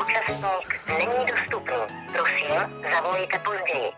účastník není dostupný. Prosím, zavolejte později.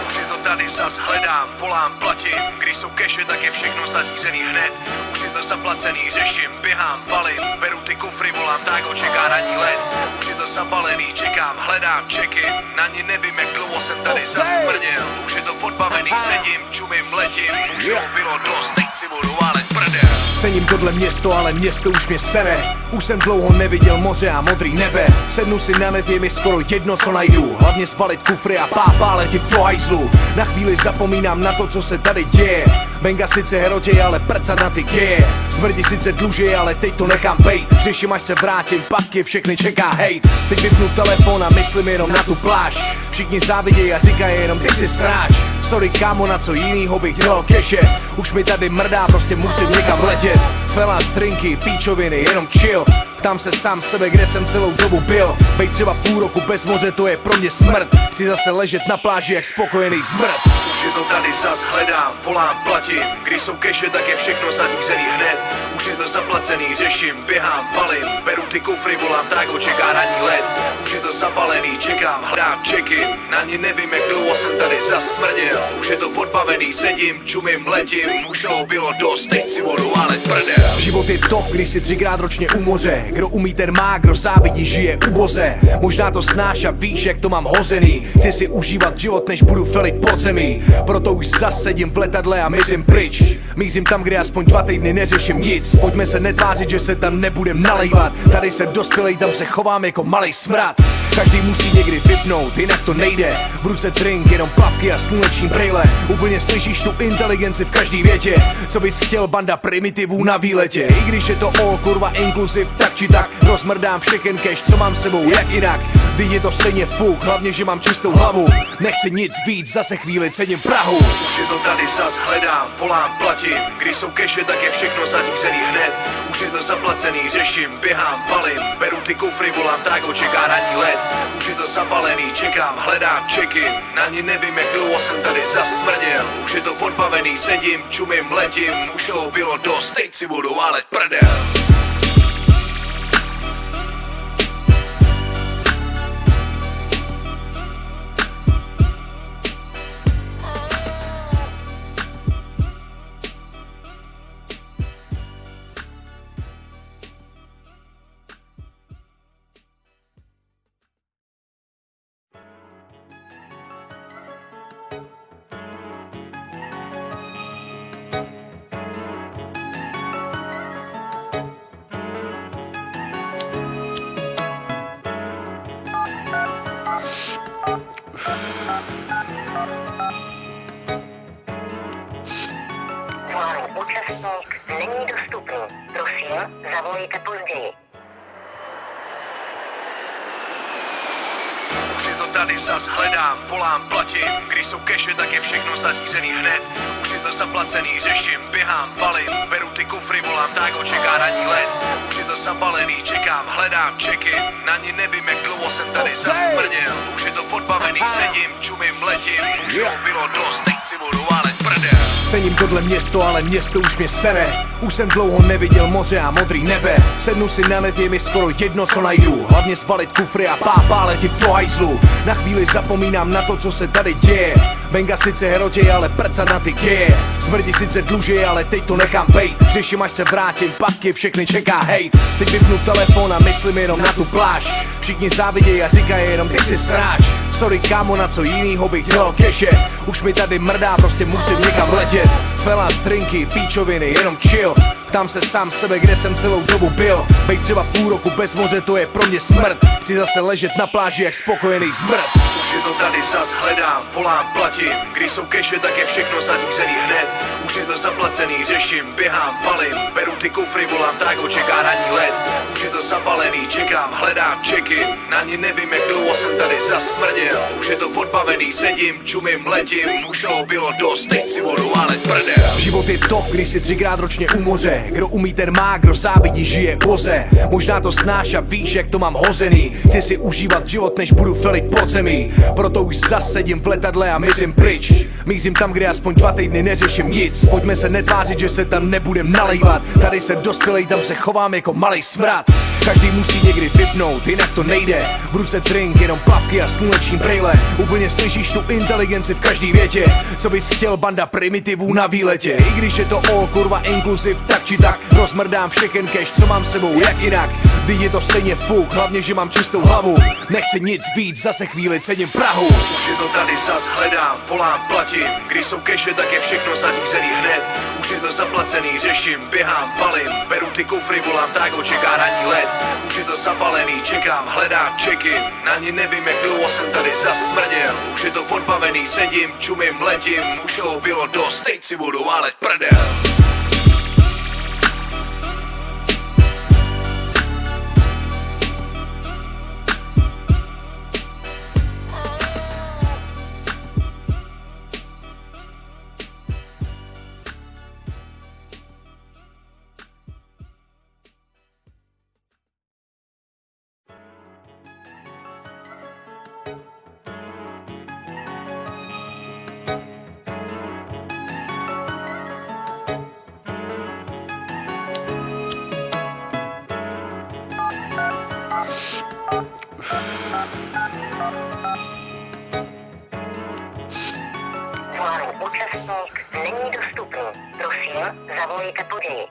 Už je to tady, zas hledám, volám, platím. Když jsou keše, tak je všechno zařízený hned. Už je to zaplacený, řeším, běhám, balím. Beru ty kufry, volám, tak čeká ranní let. Už je to zabalený, čekám, hledám, čeky. Na ní nevím, jak dlouho jsem tady zasmrděl. Už je to odbavený, sedím, čumím, letím. Už ho bylo dost, teď si budu válet prdel. Cením tohle město, ale město už mě sere. Už jsem dlouho neviděl moře a modrý nebe. Sednu si na net, je mi skoro jedno, co najdu. Hlavně zbalit kufry a pápá letět do hajzlu. Na chvíli zapomínám na to, co se tady děje. Benga sice herotě, ale prcat na ty geje. Smrdi sice dluží, ale teď to nechám bejt. Řeším, až se vrátím, pak je všechny čeká hejt. Teď vypnu telefon a myslím jenom na tu pláž. Všichni závidějí a říkají jenom ty si sráč. Sorry kámo, na co jinýho bych dal keše. Už mi tady mrdá, prostě musím někam letět. Fela, strinky, píčoviny, jenom chill. Ptám se sám sebe, kde jsem celou dobu byl. Bejt třeba půl roku bez moře, to je pro mě smrt. Chci zase ležet na pláži jak spokojený zmrt. Už je to tady, zas hledám, volám, platím. Když jsou keše, tak je všechno zařízený hned. Už je to zaplacený, řeším, běhám, balím. Beru ty kufry, volám, tak čeká ranní let. Už je to zabalený, čekám, hledám, čeky. Na ní nevím, jak dlouho jsem tady zasmrděl. Už je to odbavený, sedím, čumím, letím. Už toho bylo dost, teď si budu válet prdel. Život je to, když si 3krát ročně u moře. Kdo umí, ten má, kdo závidí, žije uboze. Možná to znáš a víš, jak to mám hozený. Chci si užívat život, než budu felit pod zemí. Proto už zas sedím v letadle a mizím pryč. Mířím tam, kde aspoň 2 týdny neřeším nic. Pojďme se netvářit, že se tam nebudem nalejvat. Tady se dospělej, tam se chovám jako malej smrad. Každý musí někdy vypnout, jinak to nejde. V ruce drink, jenom plavky a sluneční brýle. Úplně slyšíš tu inteligenci v každý větě. Co bys chtěl, banda primitivů na výletě. I když je to all kurva inkluziv, tak či tak rozmrdám všechen cash, co mám sebou, jak jinak. Teď je to stejně fuk, hlavně, že mám čistou hlavu. Nechci nic víc, zase chvíli cením Prahu. Už je to tady, zas hledám, volám, platím. Když jsou keše, tak je všechno zařízený hned. Už je to zaplacený, řeším, běhám, balím. Beru ty kufry, volám, tak čeká ranní let. Už je to zabalený, čekám, hledám, čeky. Na ní nevím, jak dlouho jsem tady zasmrděl. Už je to odbavený, sedím, čumím, letím. Už toho bylo dost, teď si budu válet prdel. Účastník není dostupný. Prosím, zavolejte později. Už je to tady, zas hledám, volám, platím. Když jsou keše, tak je všechno zařízený hned. Už je to zaplacený, řeším, běhám, balím. Beru ty kufry, volám, tak čeká ranní let. Už je to zabalený, čekám, hledám, čeky. Na ní nevím, jak dlouho jsem tady zasmrděl. Už je to odbavený, sedím, čumím, letím. Už toho bylo dost, teď si budu válet prdel. Cením tohle město, ale město už mě sere. Už jsem dlouho neviděl moře a modrý nebe. Sednu si na net, je mi skoro jedno, co najdu. Hlavně zbalit kufry a pápá letět do hajzlu. Na chvíli zapomínám na to, co se tady děje. Benga sice herotě, ale prcat na ty geje. Smrdi sice dluží, ale teď to nechám bejt. Řeším, až se vrátím, pak je všechny čeká hejt. Teď vypnu telefon a myslím jenom na tu pláž. Všichni závidějí a říkají jenom ty si sráč. Sorry kámo, na co jinýho bych dal keše. Už mi tady mrdá, prostě musím někam letět. Fela, strinky, píčoviny, jenom chill. Ptám se sám sebe, kde jsem celou dobu byl. Bejt třeba půl roku bez moře, to je pro mě smrt. Chci zase ležet na pláži jak spokojený zmrt. Už je to tady, zas hledám, volám, platím. Když jsou keše, tak je všechno zařízený hned. Už je to zaplacený, řeším, běhám, balím. Beru ty kufry, volám, tak čeká ranní let. Už je to zabalený, čekám, hledám, čeky. Na ní nevím, jak dlouho jsem tady zasmrděl. Už je to odbavený, sedím, čumím, letím. Už toho bylo dost, teď si budu válet prdel. Život je to, když si 3krát ročně u moře. kdo umí ten má, kdo závidí žije koze. Možná to znáš a víš, jak to mám hozený. Chci si užívat život, než budu felit pod zemí. Proto už zas sedím v letadle a mizím pryč. Mířím tam, kde aspoň 2 týdny neřeším nic. Pojďme se netvářit, že se tam nebudem nalejvat. Tady jsem dospělej, tam se chovám jako malej smrad. Každý musí někdy vypnout, jinak to nejde. V ruce drink, jenom plavky a sluneční brejle. Úplně slyšíš tu inteligenci v každý větě. Co bys chtěl, banda primitivů na výletě. I když je to all kurva inkluziv, tak či tak rozmrdám všechen cash, co mám sebou, jak jinak. Vždyť je to stejně fuk, hlavně, že mám čistou hlavu. Nechci nic víc, zase chvíli cením Prahu. Už je to tady, zas hledám, volám, platím. Když jsou keše, tak je všechno zařízený hned. Už je to zaplacený, řeším, běhám, palím. Beru ty kufry, volám, tágo, čeká ranní let. Už je to zapalený, čekám, hledám, check-in. Na ní nevím, jak dlouho jsem tady zasmrděl. Už je to odbavený, sedím, čumím, letím. Už toho bylo dost, teď si budu válet prdel. Účastník není dostupný. Prosím, zavolejte později.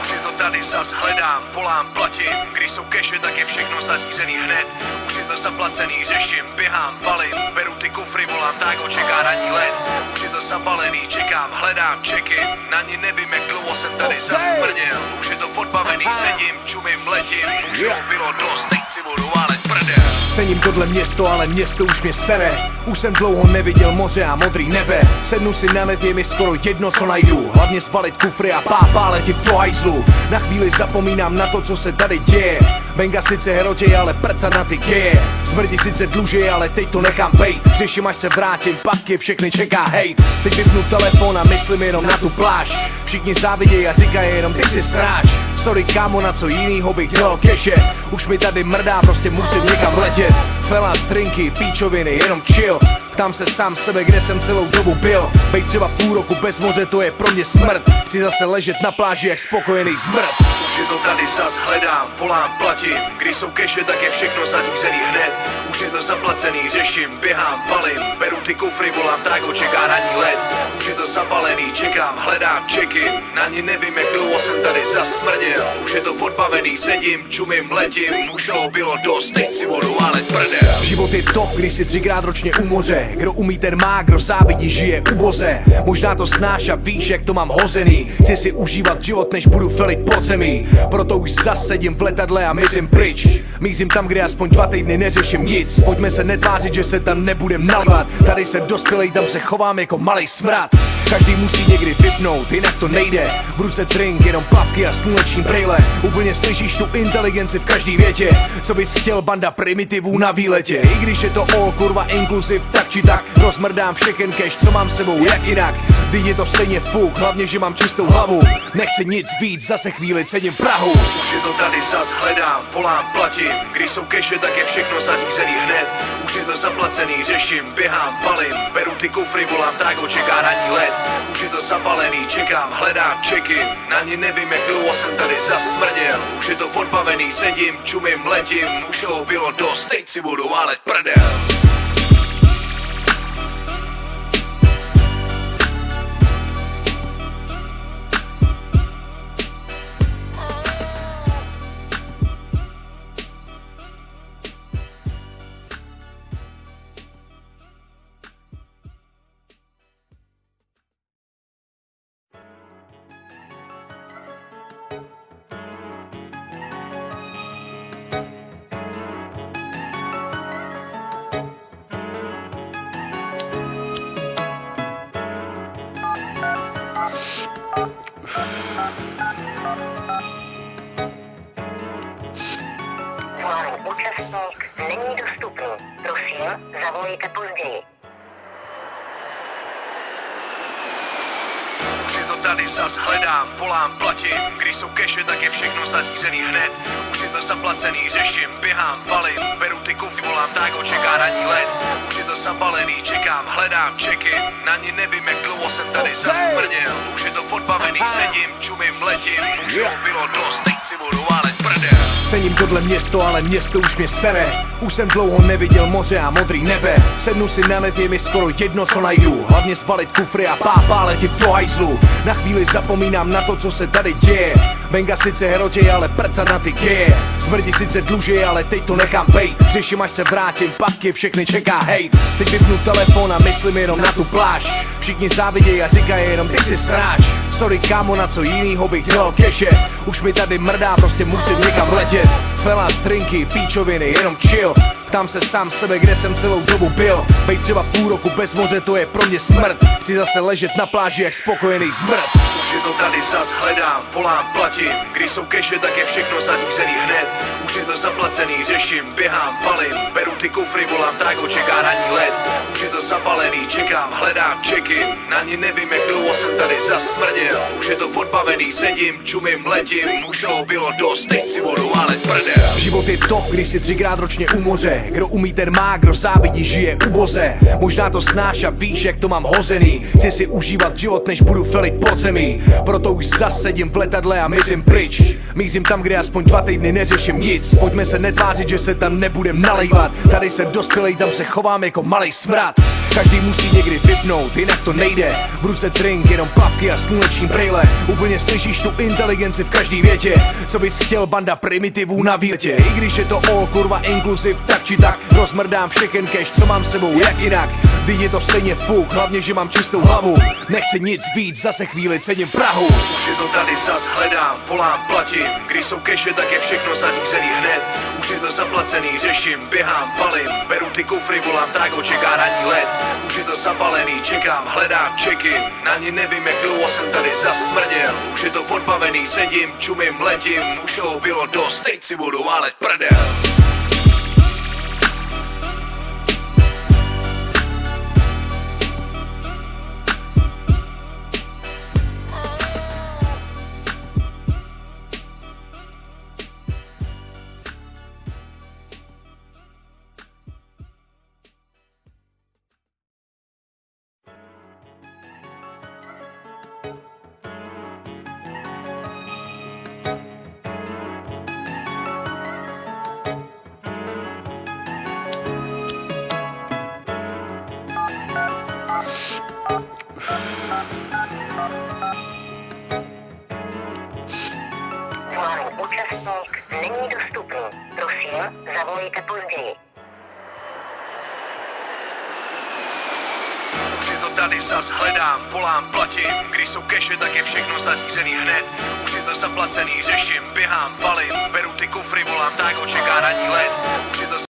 Už je to tady, zas hledám, volám, platím. Když jsou keše, tak je všechno zařízený hned. Už je to zaplacený, řeším, běhám, palím. Beru ty kufry, volám, tágo, čeká ranní let. Už je to zapalený, čekám, hledám, check-in. Na ní nevím, jak dlouho jsem tady zasmrděl. Už je to odbavený, sedím, čumím, letím. Už toho bylo dost, teď si budu válet prdel. Cením tohle město, ale město už mě sere. Už jsem dlouho neviděl moře a modrý nebe. Sednu si na let, je mi skoro jedno, co najdu. Hlavně spalit kufry a pápá letět do hajzlu. Na chvíli zapomínám na to, co se tady děje. Benga sice hrotěj, ale prca na ty geje. Smrdí sice dluží, ale teď to nechám bejt. Řeším, až se vrátím, pak je všechny čeká hejt. Teď vypnu telefon a myslím jenom na tu pláž. Všichni závidějí a říkají jenom ty si sráč. Sorry kámo, na co jinýho bych dělal keše. Už mi tady mrdá, prostě musím někam letět. Felas, drinky, píčoviny, jenom chill. Ptám se sám sebe, kde jsem celou dobu byl. Bejt třeba půl roku bez moře, to je pro mě smrt. Chci zase ležet na pláži jak spokojený zmrt. Už je to tady, zas hledám, volám, platím. Když jsou keše, tak je všechno zařízený hned. Už je to zaplacený, řeším, běhám, palím. Beru ty kufry, volám, tágo, čeká ranní let. Už je to zapalený, čekám, hledám, check-in. Na ní nevím, jak dlouho jsem tady zasmrděl. Už je to odbavený, sedím, čumím, letím. Už toho bylo dost, teď si budu válet prdel. Život je top, když si 3krát ročně u moře. Kdo umí, ten má, kdo závidí, žije uboze. Možná to znáš a víš, jak to mám hozený. Chci si užívat život, než budu felit pod zemí. Proto už zas sedím v letadle a mizím pryč. Mířím tam, kde aspoň 2 týdny neřeším nic. Pojďme se netvářit, že se tam nebudem nalívat. Tady jsem dospělej, tam se chovám jako malej smrad. Každý musí někdy vypnout, jinak to nejde. V ruce drink, jenom plavky a sluneční brejle. Úplně slyšíš tu inteligenci v každý větě. Co bys chtěl, banda primitivů na výletě. I když je to all kurva inkluziv, tak či tak rozmrdám všechen cash, co mám sebou, jak jinak. Vždyť je to stejně fuk, hlavně, že mám čistou hlavu. Nechci nic víc, zase chvíli cením Prahu. Už je to tady, zas hledám, volám, platím. Když jsou keše, tak je všechno zařízený hned. Už je to zaplacený, řeším, běhám, palím. Beru ty kufry, volám, tágo, čeká ranní let. Už je to zapalený, čekám, hledám, check-in. Na ní nevím, jak dlouho jsem tady zasmrděl. Už je to odbavený, sedím, čumím, letím. Už toho bylo dost, teď si budu válet prdel. Účastník není dostupný. Prosím, zavolejte později. Už je to tady, zas hledám, volám, platím. Když jsou keše, tak je všechno zařízený hned. Už je to zaplacený, řeším, běhám, balím. Beru ty kufry, volám, tágo, čeká ranní let. Už je to zabalený, čekám, hledám čeky. Na ně nevím, jak dlouho jsem tady zasmrděl. Už je to odbavený, sedím, čumím, letím. Už jo, bylo dost, teď si budu válet prdel. Cením tohle město, ale město už mě sere. Už jsem dlouho neviděl moře a modrý nebe. Sednu si na net, je mi skoro jedno, co najdu. Hlavně zbalit kufry a pápá letět do hajzlu. Na chvíli zapomínám na to, co se tady děje. Benga sice hrotě, ale prcat na ty geje. Smrdí sice dluží, ale teď to nechám bejt. Řeším, až se vrátím, pak je všechny čeká hejt. Teď vypnu telefon a myslím jenom na tu pláž. Všichni závidějí a říkají jenom ty si sráč. Sorry kámo, na co jinýho bych dal keše. Už mi tady mrdá, prostě musím někam letět. Fela, strinky, píčoviny, jenom chill. Ptám se sám sebe, kde jsem celou dobu byl. Bejt třeba půl roku bez moře, to je pro mě smrt. Chci zase ležet na pláži jak spokojený zmrt. Už je to tady, zas hledám, volám, platím. Když jsou keše, tak je všechno zařízený hned. Už je to zaplacený, řeším, běhám, balím. Beru ty kufry, volám, tágo, čeká ranní let. Už je to zabalený, čekám, hledám čeky. Na ně nevím, jak dlouho jsem tady zasmrděl. Už je to odbavený, sedím, čumím, letím. Už toho bylo dost, teď si budu válet prdel. Život je to, když si 3krát ročně u moře. Kdo umí, ten má, kdo závidí, žije uboze. Možná to znáš a víš, jak to mám hozený. Chci si užívat život, než budu felit pod zemí. Proto už zas sedím v letadle a mizím pryč. Mířím tam, kde aspoň 2 týdny neřeším nic. Pojďme se netvářit, že se tam nebudem nalejvat. Tady jsem dospělej, tam se chovám jako malej smrad. Každý musí někdy vypnout, jinak to nejde. V ruce drink, jenom plavky a sluneční brýle. Úplně slyšíš tu inteligenci v každý větě. Co bys chtěl, banda primitivů na výletě. I když je to all kurva inkluziv, tak či tak rozmrdám všechen cash, co mám sebou, jak jinak. Vy je to stejně fuk, hlavně, že mám čistou hlavu. Nechci nic víc, zase chvíli cením Prahu. Už je to tady, zas hledám, volám, platím. Když jsou keše, tak je všechno zařízený hned. Už je to zaplacený, řeším, běhám, balím. Beru ty kufry, volám, tágo, čeká ranní let. Už je to zabalený, čekám, hledám čeky. Na ně nevím, jak dlouho jsem tady zasmrděl. Už je to odbavený, sedím, čumím, letím. Už toho bylo dost, teď si budu válet prdel. Účastník není dostupný. Prosím, zavolejte později. Už je to tady, zas hledám, volám, platím. Když jsou keše, tak je všechno zařízený hned. Už je to zaplacený, řeším, běhám, balím. Beru ty kufry, volám, tágo, čeká ranní let. Už je to